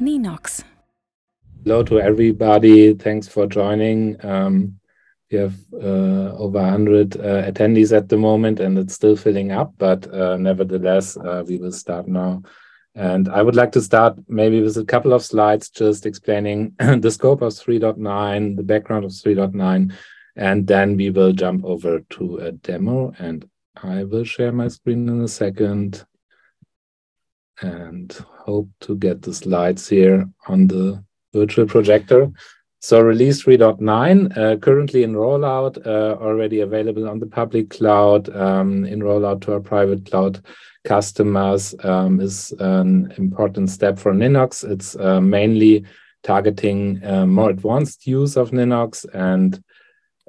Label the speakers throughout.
Speaker 1: Ninox.
Speaker 2: Hello to everybody. Thanks for joining. We have over 100 attendees at the moment, and it's still filling up, but nevertheless, we will start now. And I would like to start maybe with a couple of slides just explaining the scope of 3.9, the background of 3.9, and then we will jump over to a demo, and I will share my screen in a second and hope to get the slides here on the virtual projector. So release 3.9, currently in rollout, already available on the public cloud, in rollout to our private cloud customers, is an important step for Ninox. It's mainly targeting more advanced use of Ninox, and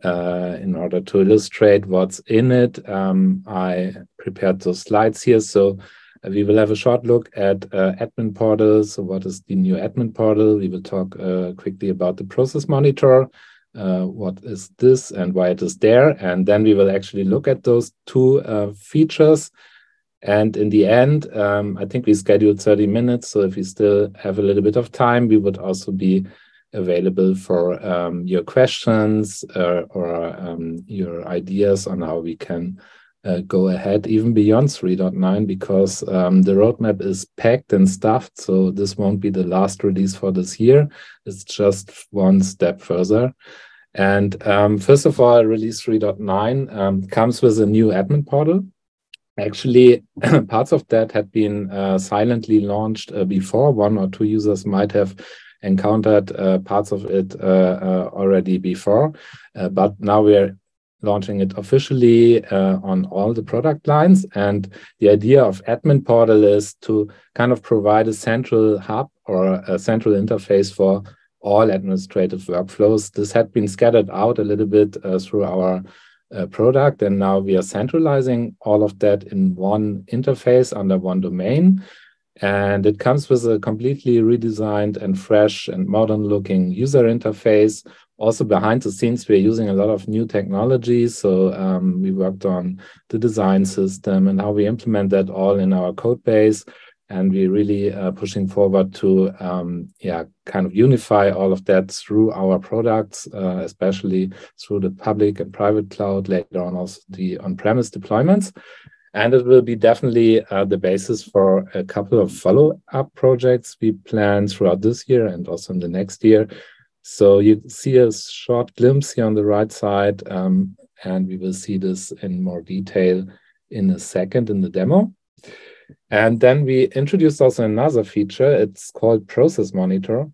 Speaker 2: in order to illustrate what's in it, I prepared those slides here. So we will have a short look at admin portal. So what is the new admin portal? We will talk quickly about the process monitor. What is this and why it is there? And then we will actually look at those two features. And in the end, I think we scheduled 30 minutes. So if we still have a little bit of time, we would also be available for your questions or your ideas on how we can go ahead even beyond 3.9, because the roadmap is packed and stuffed. So this won't be the last release for this year. It's just one step further. And first of all, release 3.9 comes with a new admin portal. Actually, parts of that had been silently launched before. One or two users might have encountered parts of it already before, but now we're launching it officially on all the product lines. And the idea of admin portal is to kind of provide a central hub or a central interface for all administrative workflows. This had been scattered out a little bit through our product, and now we are centralizing all of that in one interface under one domain. And it comes with a completely redesigned and fresh and modern looking user interface. Also behind the scenes, we're using a lot of new technologies. So we worked on the design system and how we implement that all in our code base. And we're really pushing forward to kind of unify all of that through our products, especially through the public and private cloud, later on also the on-premise deployments. And it will be definitely the basis for a couple of follow-up projects we plan throughout this year and also in the next year. So you see a short glimpse here on the right side, and we will see this in more detail in a second in the demo. And then we introduced also another feature. It's called Process Monitor.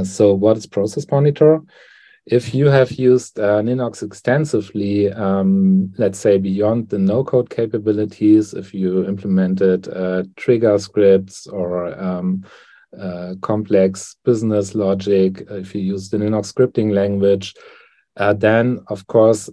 Speaker 2: So what is Process Monitor? If you have used Ninox extensively, let's say beyond the no-code capabilities, if you implemented trigger scripts or complex business logic, if you use the Ninox scripting language, then of course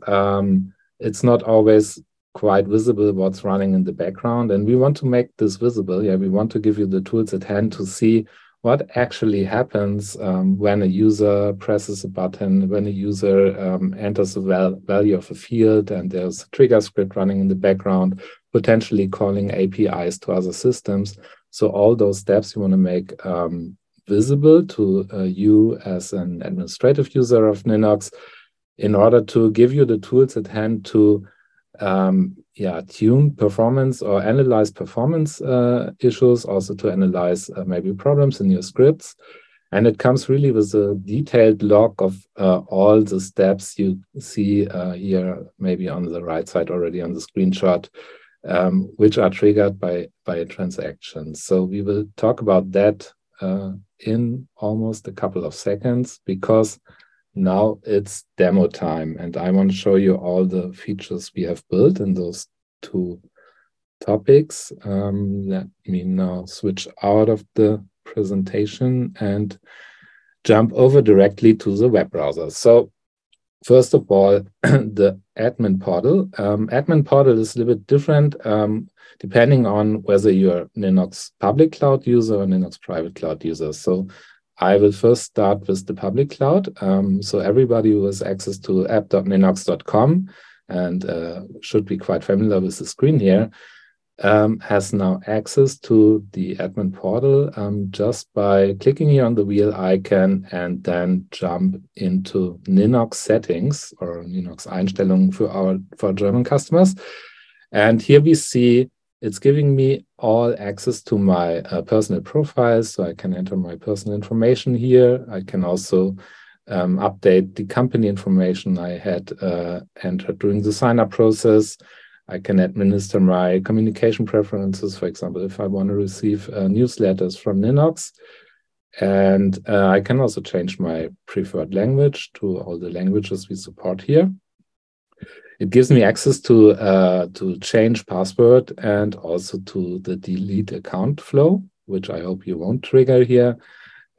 Speaker 2: it's not always quite visible what's running in the background, and we want to make this visible. We want to give you the tools at hand to see what actually happens when a user presses a button, when a user enters the value of a field, and there's a trigger script running in the background, potentially calling APIs to other systems. So all those steps you want to make visible to you as an administrative user of Ninox, in order to give you the tools at hand to tune performance or analyze performance issues, also to analyze maybe problems in your scripts. And it comes really with a detailed log of all the steps you see here, maybe on the right side already on the screenshot, which are triggered by a transaction. So we will talk about that in almost a couple of seconds, because now it's demo time, and I want to show you all the features we have built in those two topics. Let me now switch out of the presentation and jump over directly to the web browser. So first of all, the admin portal. Admin portal is a little bit different depending on whether you're Ninox public cloud user or Ninox private cloud user. So I will first start with the public cloud. So everybody who has access to app.ninox.com and should be quite familiar with the screen here has now access to the admin portal. Just by clicking here on the wheel icon and then jump into Ninox settings or Ninox Einstellungen for German customers. And here we see it's giving me all access to my personal profiles, so I can enter my personal information here. I can also update the company information I had entered during the sign-up process. I can administer my communication preferences, for example, if I want to receive newsletters from Ninox. And I can also change my preferred language to all the languages we support here. It gives me access to change password and also to the delete account flow, which I hope you won't trigger here.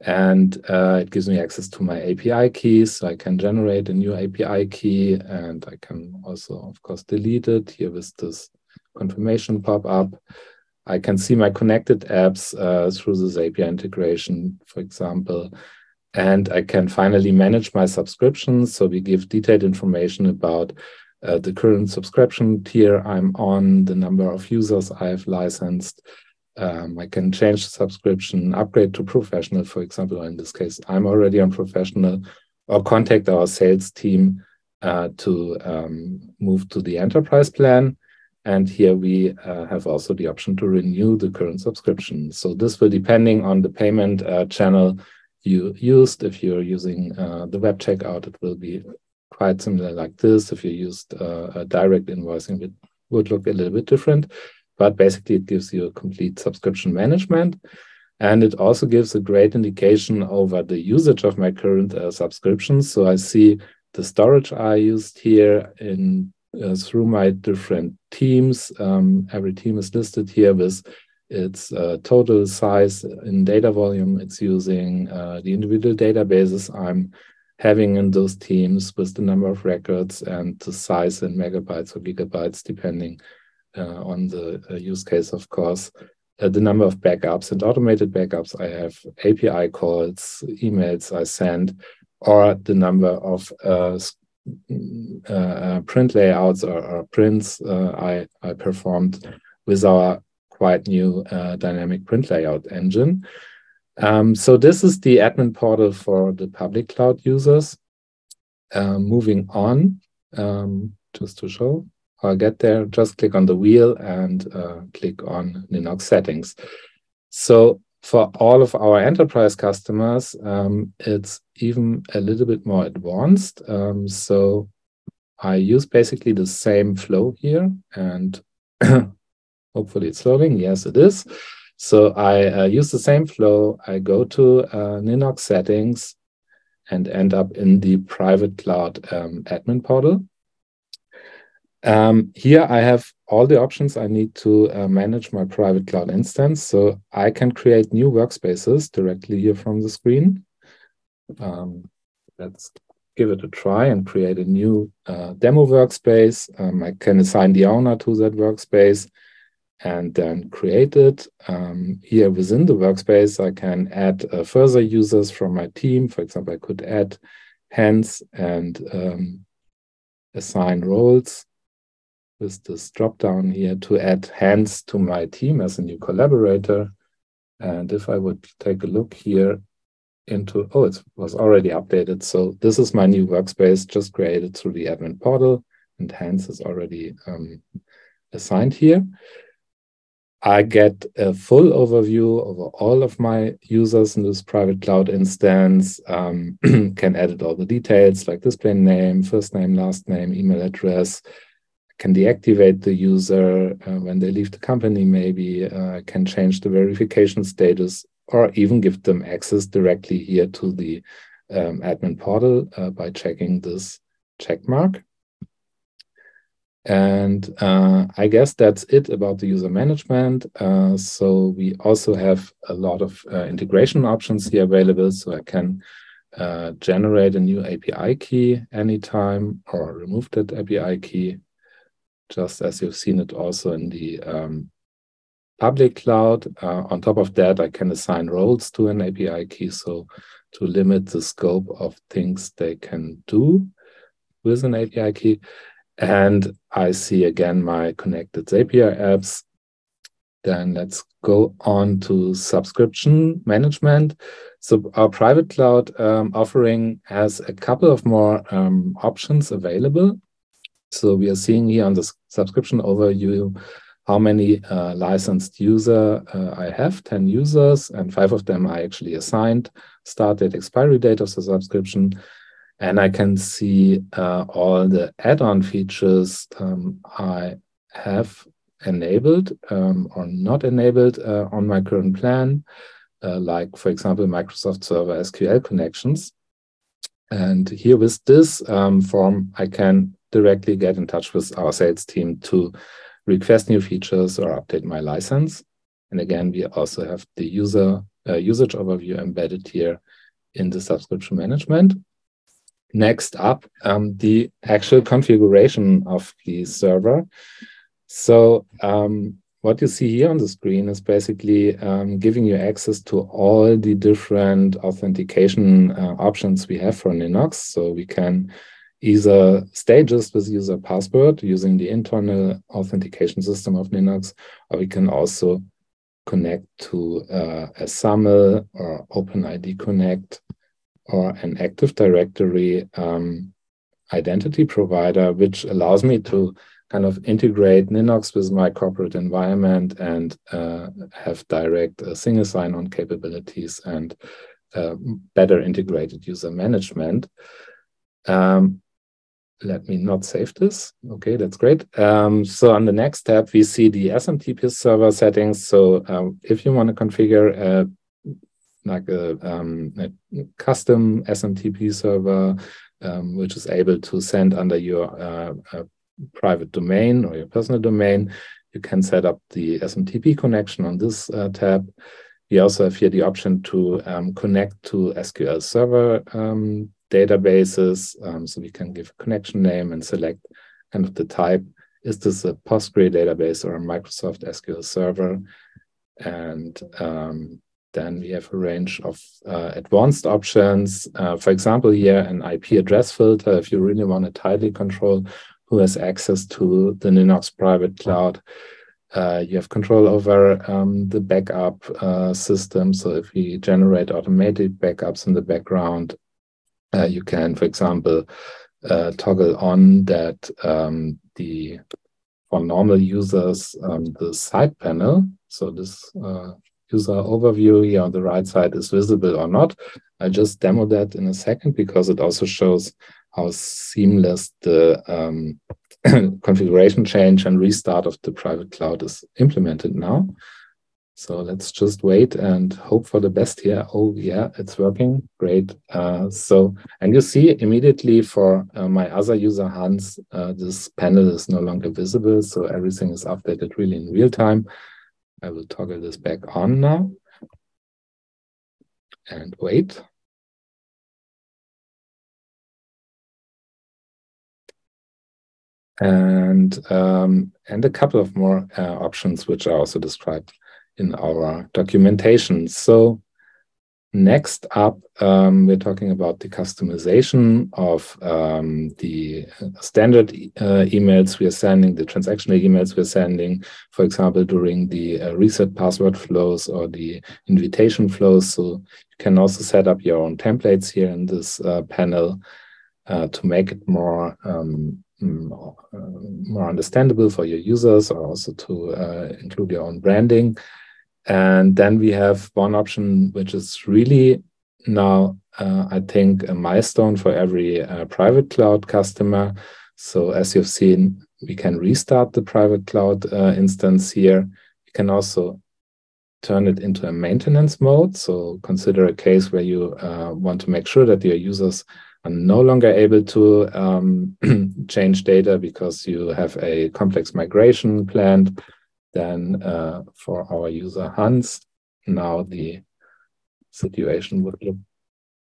Speaker 2: And it gives me access to my API keys, so I can generate a new API key, and I can also, of course, delete it here with this confirmation pop-up. I can see my connected apps through this API integration, for example. And I can finally manage my subscriptions. So we give detailed information about the current subscription tier I'm on, the number of users I've licensed. I can change the subscription, upgrade to professional, for example, or in this case, I'm already on professional, or contact our sales team to move to the enterprise plan. And here we have also the option to renew the current subscription. So this will, depending on the payment channel you used. If you're using the web checkout, it will be quite similar like this. If you used a direct invoicing, it would look a little bit different. But basically, it gives you a complete subscription management. And it also gives a great indication over the usage of my current subscriptions. So I see the storage I used here through my different teams. Every team is listed here with its total size in data volume it's using, the individual databases I'm having in those teams with the number of records and the size in megabytes or gigabytes, depending on the use case, of course, the number of backups and automated backups I have, API calls, emails I send, or the number of print layouts or prints I performed with our quite new dynamic print layout engine. So this is the admin portal for the public cloud users. Moving on, just to show. I'll get there, just click on the wheel and click on Ninox settings. So for all of our enterprise customers, it's even a little bit more advanced. So I use basically the same flow here, and hopefully it's loading. Yes, it is. So I use the same flow. I go to Ninox settings and end up in the private cloud admin portal. Here I have all the options I need to manage my private cloud instance. So I can create new workspaces directly here from the screen. Let's give it a try and create a new demo workspace. I can assign the owner to that workspace and then create it. Here within the workspace, I can add further users from my team. For example, I could add hands and assign roles with this drop down here to add hands to my team as a new collaborator. And if I would take a look here into, oh, it was already updated. So this is my new workspace just created through the admin portal, and hands is already assigned here. I get a full overview over all of my users in this private cloud instance, can edit all the details like display name, first name, last name, email address, can deactivate the user when they leave the company, maybe can change the verification status, or even give them access directly here to the admin portal by checking this check mark. And I guess that's it about the user management. So we also have a lot of integration options here available. So I can generate a new API key anytime or remove that API key, just as you've seen it also in the public cloud. On top of that, I can assign roles to an API key, so to limit the scope of things they can do with an API key. And I see again my connected Zapier apps. Then let's go on to subscription management. So our private cloud offering has a couple of more options available. So we are seeing here on the subscription overview how many licensed user I have, 10 users, and 5 of them I actually assigned start date, expiry date of the subscription. And I can see all the add-on features I have enabled or not enabled on my current plan, like, for example, Microsoft Server SQL connections. And here with this form, I can directly get in touch with our sales team to request new features or update my license. And again, we also have the usage overview embedded here in the subscription management. Next up, the actual configuration of the server. So what you see here on the screen is basically giving you access to all the different authentication options we have for Ninox. So we can either stay just with user password using the internal authentication system of Ninox, or we can also connect to a SAML or OpenID Connect or an Active Directory identity provider, which allows me to kind of integrate Ninox with my corporate environment and have direct single sign-on capabilities and better integrated user management. Let me not save this. Okay, that's great. So on the next tab, we see the SMTP server settings. So if you want to configure like a custom SMTP server, which is able to send under your private domain or your personal domain, you can set up the SMTP connection on this tab. We also have here the option to connect to SQL Server databases. So we can give a connection name and select kind of the type. Is this a Postgre database or a Microsoft SQL Server? And then we have a range of advanced options. For example, here an IP address filter, if you really want to tightly control who has access to the Ninox private cloud. You have control over the backup system. So if we generate automated backups in the background, you can, for example, toggle on that for normal users, the side panel. So this user overview here on the right side is visible or not. I'll just demo that in a second because it also shows how seamless the configuration change and restart of the private cloud is implemented now. So let's just wait and hope for the best here. Oh yeah, it's working, great. And you see immediately for my other user, Hans, this panel is no longer visible. So everything is updated really in real time. I will toggle this back on now and wait. And a couple of more options, which are also described in our documentation. So next up, we're talking about the customization of the standard emails we are sending, the transactional emails we're sending, for example, during the reset password flows or the invitation flows. So you can also set up your own templates here in this panel to make it more understandable for your users, or also to include your own branding. And then we have one option, which is really now, I think, a milestone for every private cloud customer. So as you've seen, we can restart the private cloud instance here. You can also turn it into a maintenance mode. So consider a case where you want to make sure that your users are no longer able to change data because you have a complex migration planned. Then for our user Hans, now the situation would look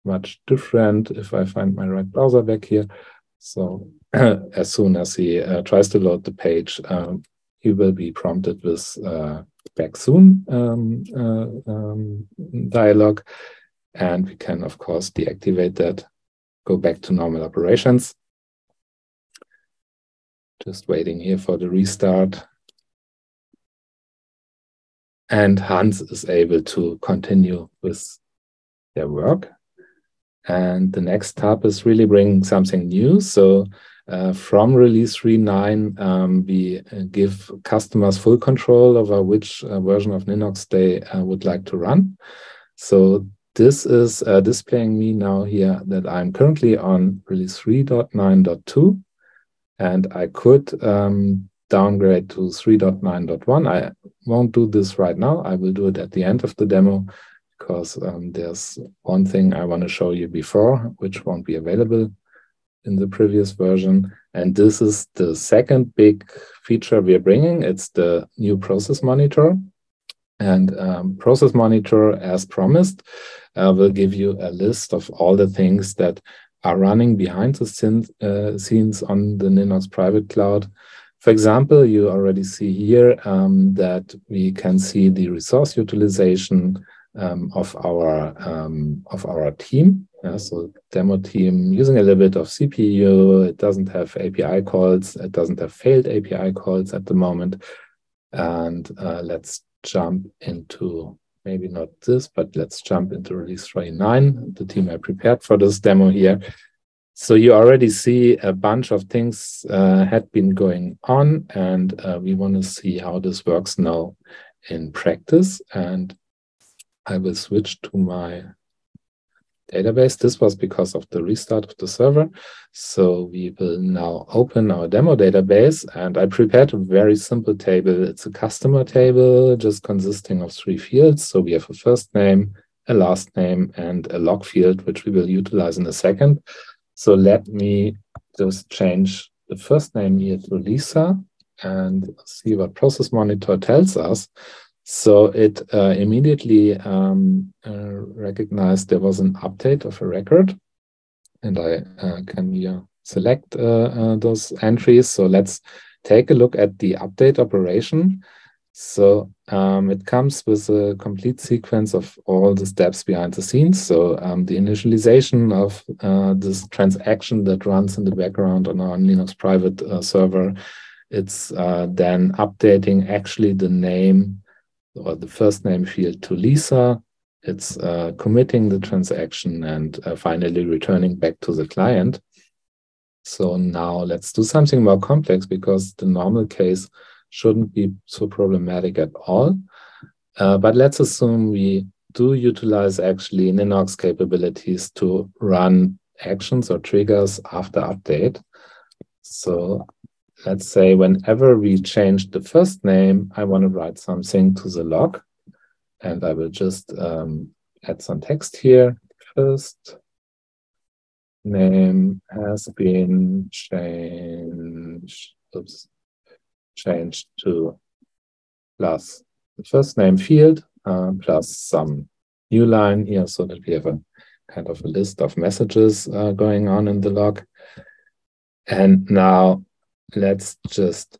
Speaker 2: much different if I find my right browser back here. So as soon as he tries to load the page, he will be prompted with back soon dialog. And we can, of course, deactivate that, go back to normal operations. Just waiting here for the restart. and Hans is able to continue with their work. And the next tab is really bringing something new. So from release 3.9, we give customers full control over which version of Ninox they would like to run. So this is displaying me now here that I'm currently on release 3.9.2, and I could downgrade to 3.9.1. I won't do this right now. I will do it at the end of the demo, because there's one thing I want to show you before, which won't be available in the previous version. And this is the second big feature we're bringing. It's the new process monitor. And process monitor, as promised, will give you a list of all the things that are running behind the scenes on the Ninox private cloud. For example, you already see here that we can see the resource utilization of our team. So demo team using a little bit of CPU. It doesn't have API calls. It doesn't have failed API calls at the moment. And let's jump into, maybe not this, but let's jump into release 3.9, the team I prepared for this demo here. So you already see a bunch of things had been going on, and we want to see how this works now in practice. And I will switch to my database. This was because of the restart of the server. So we will now open our demo database, and I prepared a very simple table. It's a customer table just consisting of 3 fields. So we have a first name, a last name, and a log field, which we will utilize in a second. So let me just change the first name here to Lisa and see what Process Monitor tells us. So it immediately recognized there was an update of a record, and I can here select those entries. So let's take a look at the update operation. So it comes with a complete sequence of all the steps behind the scenes. So the initialization of this transaction that runs in the background on our Linux private server. It's then updating actually the name or the first name field to Lisa. It's committing the transaction and finally returning back to the client. So now let's do something more complex, because the normal case shouldn't be so problematic at all. But let's assume we do utilize actually Ninox capabilities to run actions or triggers after update. So let's say whenever we change the first name, I want to write something to the log. And I will just add some text here. First name has been changed. Oops. Changed to plus the first name field plus some new line here, so that we have a kind of a list of messages going on in the log. And now let's just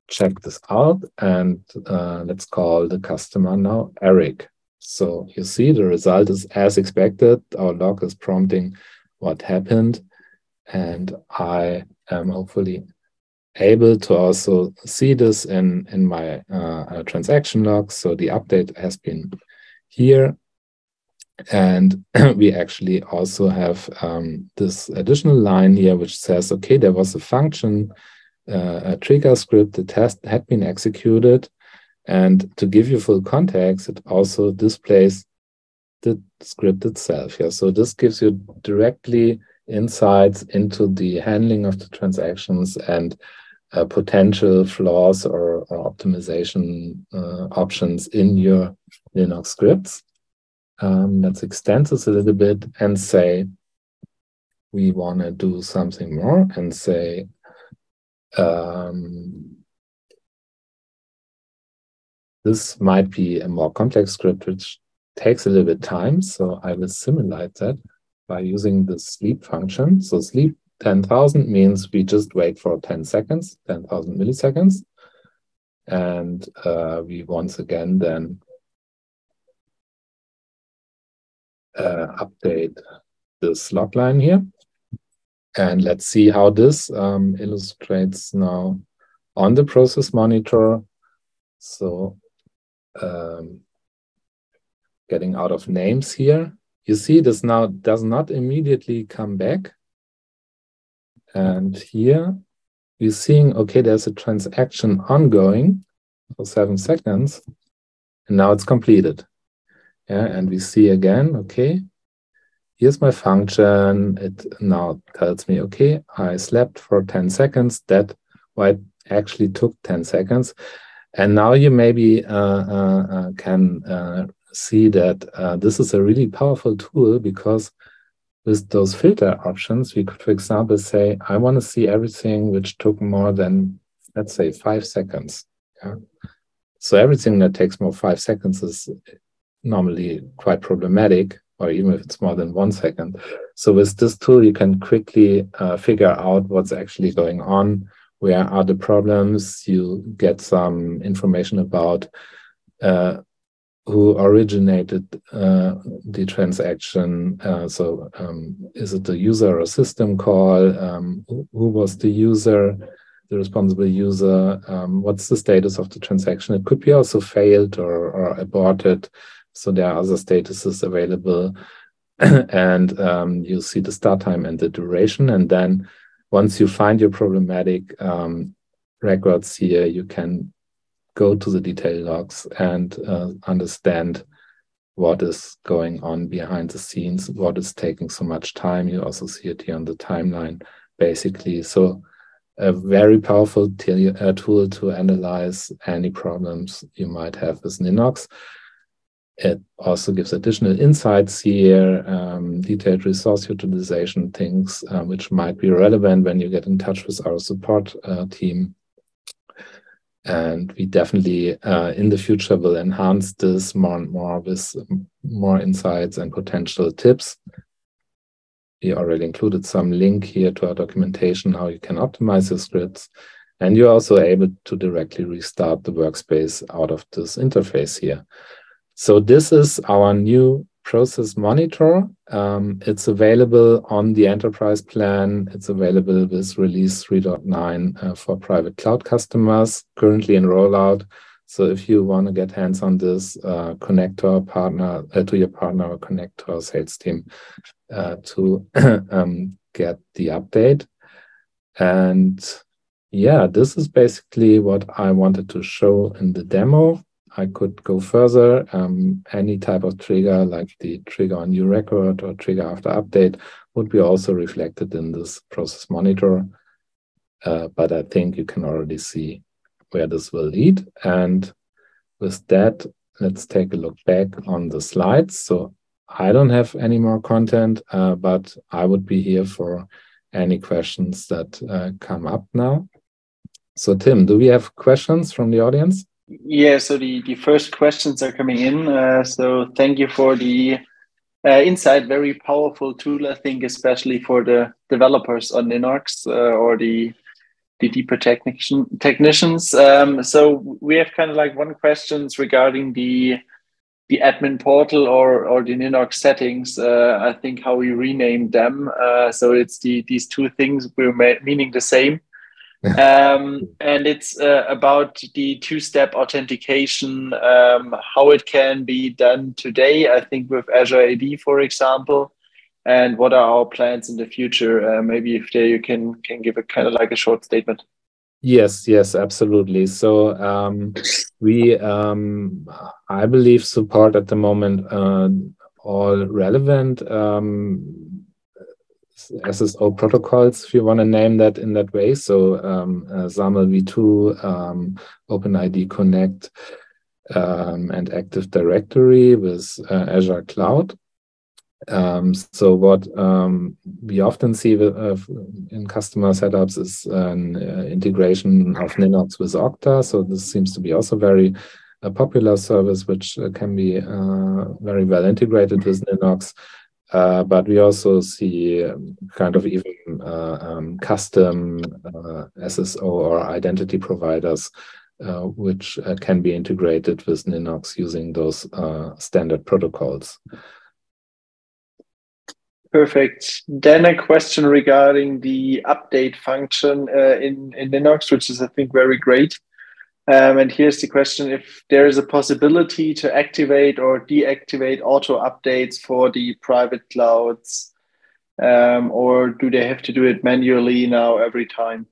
Speaker 2: check this out, and let's call the customer now Eric. So you see the result is as expected. Our log is prompting what happened, and I am hopefully able to also see this in my transaction log. So the update has been here, and we actually also have this additional line here which says, okay, there was a function, a trigger script that had been executed, and to give you full context, it also displays the script itself. Yeah, so this gives you directly insights into the handling of the transactions and potential flaws or optimization options in your Linux scripts. Let's extend this a little bit and say we want to do something more, and say this might be a more complex script which takes a little bit time. So I will simulate that by using the sleep function. So sleep 10,000 means we just wait for 10 seconds, 10,000 milliseconds. And we once again then update this log line here. And let's see how this illustrates now on the process monitor. So getting out of names here. You see this now does not immediately come back. And here we're seeing, okay, there's a transaction ongoing for 7 seconds, and now it's completed. Yeah, and we see again, okay, here's my function. It now tells me, okay, I slept for 10 seconds. That why it actually took 10 seconds. And now you maybe can see that this is a really powerful tool, because with those filter options, we could, for example, say, I want to see everything which took more than, let's say, 5 seconds. Yeah? So everything that takes more 5 seconds is normally quite problematic, or even if it's more than 1 second. So with this tool, you can quickly figure out what's actually going on, where are the problems. You get some information about who originated the transaction. Is it the user or system call? Who was the user, the responsible user? What's the status of the transaction? It could be also failed or aborted. So there are other statuses available. And you see the start time and the duration. And then once you find your problematic records here, you can go to the detail logs and understand what is going on behind the scenes, what is taking so much time. You also see it here on the timeline, basically. So a very powerful tool to analyze any problems you might have with Ninox. It also gives additional insights here, detailed resource utilization things, which might be relevant when you get in touch with our support team. And we definitely, in the future, will enhance this more and more with more insights and potential tips. We already included some link here to our documentation, how you can optimize your scripts. And you're also able to directly restart the workspace out of this interface here. So this is our new process monitor. It's available on the enterprise plan. It's available with release 3.9 for private cloud customers, currently in rollout. So if you want to get hands on this, connect to our partner, to your partner, or connect to our sales team to get the update. And yeah, this is basically what I wanted to show in the demo. I could go further. Any type of trigger, like the trigger on new record or trigger after update, would be also reflected in this process monitor. But I think you can already see where this will lead. And with that, let's take a look back on the slides. So I don't have any more content, but I would be here for any questions that come up now. So Tim, do we have questions from the audience?
Speaker 1: Yeah, so the first questions are coming in. So thank you for the insight. Very powerful tool, I think, especially for the developers on Ninox or the deeper technicians. So we have kind of like one questions regarding the admin portal or the Ninox settings. I think how we renamed them. So it's these two things we're meaning the same. And it's about the two-step authentication, how it can be done today, I think with Azure AD, for example, and what are our plans in the future. Maybe if there you can give a kind of like a short statement.
Speaker 2: Yes, absolutely. So we, I believe, support at the moment all relevant SSO protocols, if you want to name that in that way. So XAML v2, OpenID Connect, and Active Directory with Azure Cloud. So what we often see in customer setups is an integration of Ninox with Okta. So this seems to be also very a popular service, which can be very well integrated with Ninox. But we also see kind of even custom SSO or identity providers, which can be integrated with Ninox using those standard protocols.
Speaker 1: Perfect. Then a question regarding the update function in Ninox, which is, I think, very great. And here's the question: if there is a possibility to activate or deactivate auto updates for the private clouds, or do they have to do it manually now every time?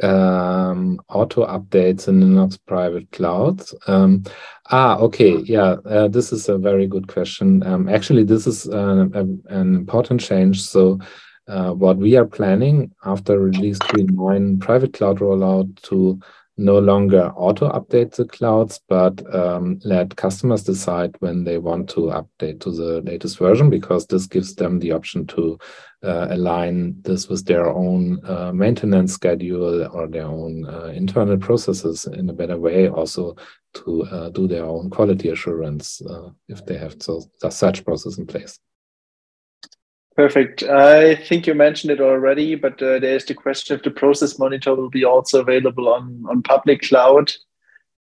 Speaker 2: Auto updates in Linux private clouds. Okay, yeah, this is a very good question. Actually, this is an important change. So what we are planning after release 3.9 private cloud rollout to no longer auto update the clouds, but let customers decide when they want to update to the latest version, because this gives them the option to align this with their own maintenance schedule or their own internal processes in a better way, also to do their own quality assurance if they have such process in place.
Speaker 1: Perfect. I think you mentioned it already, but there's the question if the process monitor will be also available on public cloud,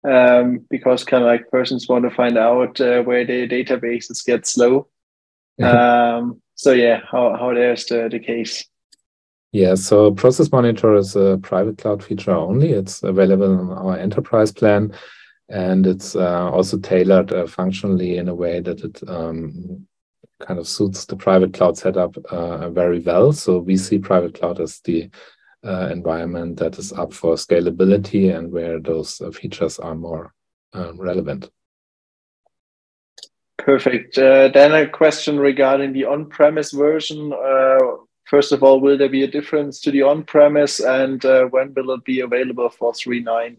Speaker 1: because kind of like persons want to find out where their databases get slow. So yeah, how there's the case.
Speaker 2: Yeah, so Process Monitor is a private cloud feature only. It's available on our enterprise plan, and it's also tailored functionally in a way that it kind of suits the private cloud setup very well. So we see private cloud as the environment that is up for scalability and where those features are more relevant.
Speaker 1: Perfect. Then a question regarding the on-premise version. First of all, will there be a difference to the on-premise, and when will it be available for 3.9?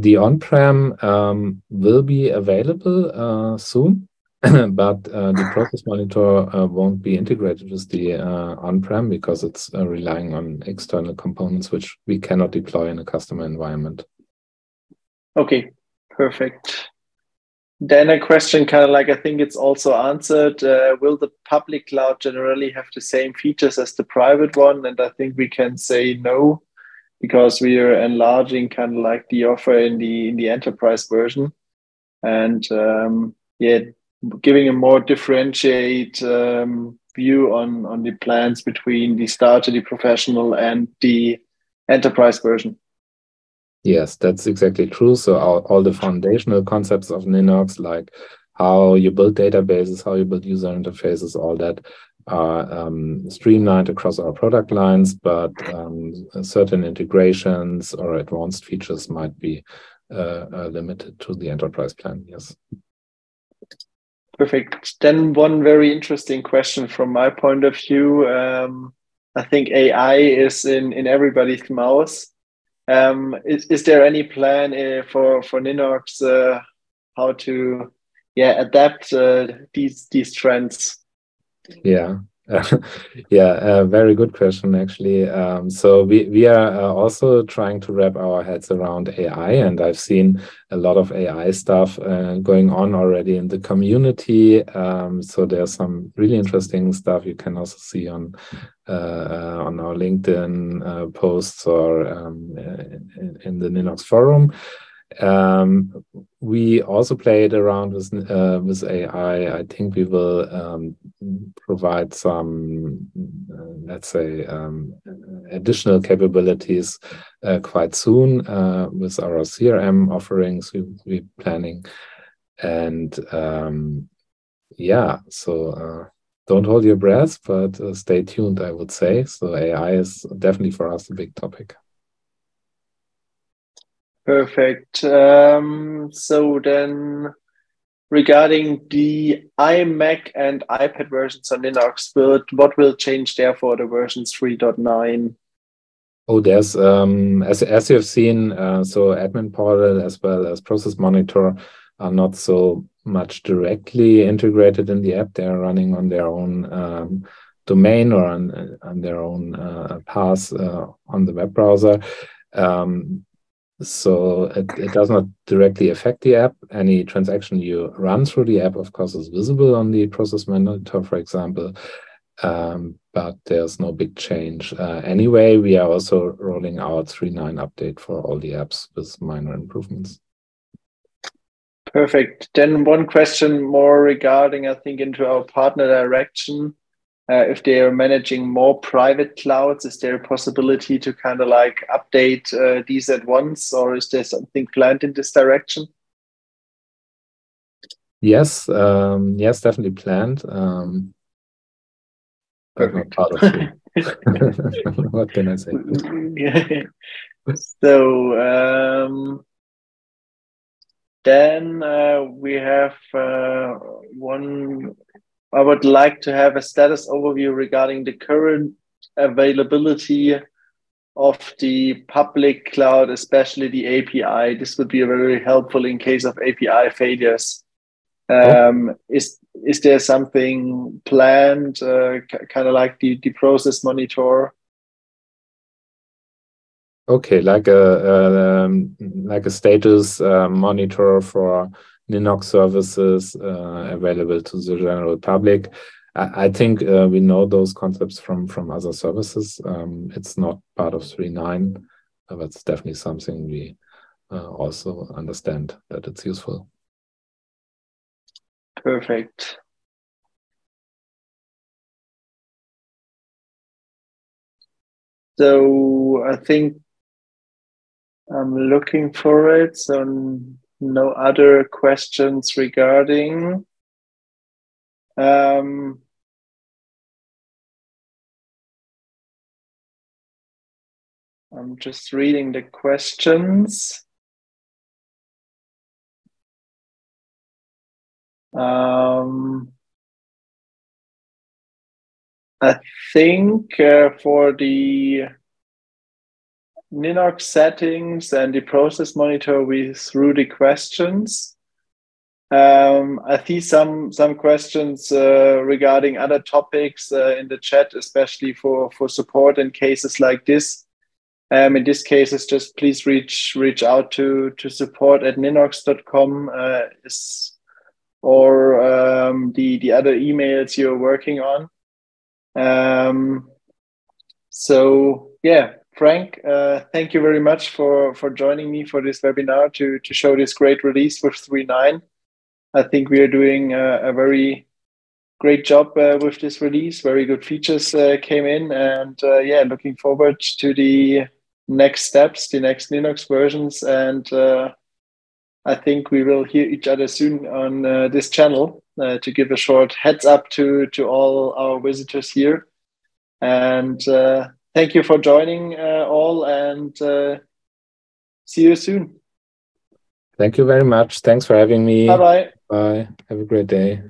Speaker 2: The on-prem will be available soon, but the process monitor won't be integrated with the on-prem because it's relying on external components which we cannot deploy in a customer environment.
Speaker 1: Okay, perfect. Then a question kind of like, I think it's also answered, will the public cloud generally have the same features as the private one? And I think we can say no, because we are enlarging kind of like the offer in the enterprise version, and yeah, giving a more differentiate view on the plans between the starter, the professional, and the enterprise version.
Speaker 2: Yes, that's exactly true. So all the foundational concepts of Ninox, like how you build databases, how you build user interfaces, all that are streamlined across our product lines, but certain integrations or advanced features might be limited to the enterprise plan, yes.
Speaker 1: Perfect. Then one very interesting question from my point of view. I think AI is in everybody's mouth. Is there any plan for Ninox how to adapt these trends?
Speaker 2: Yeah. Yeah, very good question, actually. So we are also trying to wrap our heads around AI, and I've seen a lot of AI stuff going on already in the community. So there's some really interesting stuff you can also see on our LinkedIn posts or in the Ninox forum. We also played around with AI. I think we will provide some, let's say, additional capabilities quite soon with our CRM offerings we're planning. And yeah, so don't hold your breath, but stay tuned, I would say. So AI is definitely for us a big topic.
Speaker 1: Perfect. So then, regarding the iMac and iPad versions on Linux, what will change there for the version 3.9?
Speaker 2: Oh, there's as you have seen, so admin portal as well as process monitor are not so much directly integrated in the app. They are running on their own domain or on their own path on the web browser. So it does not directly affect the app. Any transaction you run through the app, of course, is visible on the process monitor, for example, but there's no big change. Anyway, we are also rolling out 3.9 update for all the apps with minor improvements.
Speaker 1: Perfect. Then one question more regarding, I think, into our partner direction. if they are managing more private clouds, is there a possibility to kind of like update these at once, or is there something planned in this direction?
Speaker 2: Yes, yes, definitely planned. But not part of it. What can I say?
Speaker 1: So then we have one. I would like to have a status overview regarding the current availability of the public cloud, especially the API. This would be very helpful in case of API failures. Is there something planned, kind of like the process monitor?
Speaker 2: Okay, like a status monitor for Ninox services available to the general public. I think we know those concepts from other services. It's not part of 3.9, but it's definitely something we also understand that it's useful.
Speaker 1: Perfect. So I think I'm looking for it. So no other questions regarding. I'm just reading the questions. I think for the Ninox settings and the process monitor, we threw the questions. I see some questions regarding other topics in the chat, especially for support in cases like this. In this case, it's just please reach out to support@ninox.com or the other emails you're working on. So yeah, Frank, thank you very much for joining me for this webinar to show this great release with 3.9. I think we are doing a very great job with this release. Very good features came in, and yeah, looking forward to the next steps, the next Ninox versions, and I think we will hear each other soon on this channel to give a short heads up to all our visitors here. And thank you for joining all, and see you soon.
Speaker 2: Thank you very much. Thanks for having me.
Speaker 1: Bye-bye.
Speaker 2: Bye. Have a great day.